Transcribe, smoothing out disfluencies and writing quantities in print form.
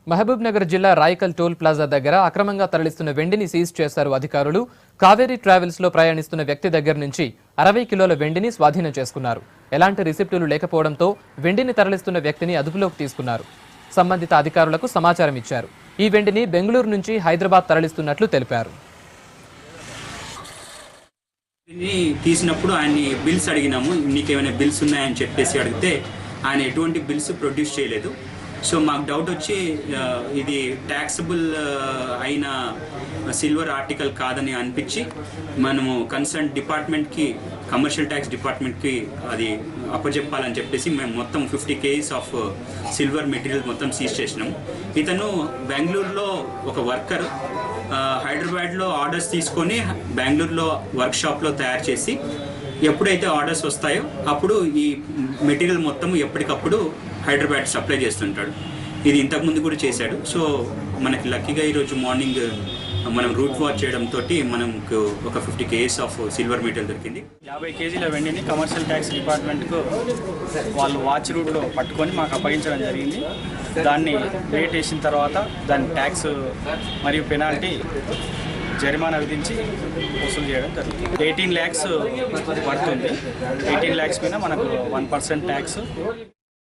మహబూబ్ నగర్ జిల్లా Raikal toll plaza దగ్గర అక్రమంగా తరలిస్తున్న వెండిని సీజ్ చేశారు అధికారులు. కావేరీ ట్రావెల్స్ లో ప్రయాణిస్తున్న వ్యక్తి దగ్గర నుంచి 60 కిలోల వెండిని స్వాధీనం చేసుకున్నారు. ఎలాంటి రిసిప్టులు లేకపోవడంతో వెండిని తరలిస్తున్న వ్యక్తిని అదుపులోకి తీసుకున్నారు. సంబంధిత అధికారులకు సమాచారం ఇచ్చారు. ఈ వెండిని బెంగళూరు నుంచి హైదరాబాద్ తరలిస్తున్నట్లు తెలిపారు. తీసినప్పుడు ఆయన్ని బిల్స్ అడిగినాము, నీకేమైనా బిల్స్ ఉన్నాయని చెప్పేసి అడిగితే ఆయన ఎటువంటి బిల్స్ ప్రొడ్యూస్ చేయలేదు. సో మాకు డౌట్ వచ్చి ఇది ట్యాక్సబుల్ అయిన సిల్వర్ ఆర్టికల్ కాదని అనిపించి మనము కన్సర్న్ డిపార్ట్మెంట్కి, కమర్షియల్ ట్యాక్స్ డిపార్ట్మెంట్కి అది అప్పచెప్పాలని చెప్పేసి మేము మొత్తం 50 kgs ఆఫ్ సిల్వర్ మెటీరియల్ మొత్తం సీజ్ చేసినాము. ఇతను బెంగళూరులో ఒక వర్కర్, హైదరాబాద్లో ఆర్డర్స్ తీసుకొని బెంగళూరులో వర్క్షాప్లో తయారు చేసి ఎప్పుడైతే ఆర్డర్స్ వస్తాయో అప్పుడు ఈ మెటీరియల్ మొత్తం ఎప్పటికప్పుడు హైదరాబాద్ సప్లై చేస్తుంటాడు. ఇది ఇంతకుముందు కూడా చేశాడు. సో మనకి లక్కీగా ఈరోజు మార్నింగ్ మనం రూట్ వాచ్ చేయడంతో మనకు ఒక 50 kgs ఆఫ్ సిల్వర్ మెటీరియల్ దొరికింది. 50 kgల వెండిని కమర్షియల్ ట్యాక్స్ డిపార్ట్మెంట్కు వాళ్ళు వాచ్ రూట్లో పట్టుకొని మాకు అప్పగించడం జరిగింది. దాన్ని రేట్ వేసిన తర్వాత దాని ట్యాక్స్ మరియు పెనాల్టీ జరిమానా విధించి వసూలు చేయడం జరుగుతుంది. 18 lakhs పడుతుంది. 18 lakhs పైన మనకు 1% ట్యాక్స్.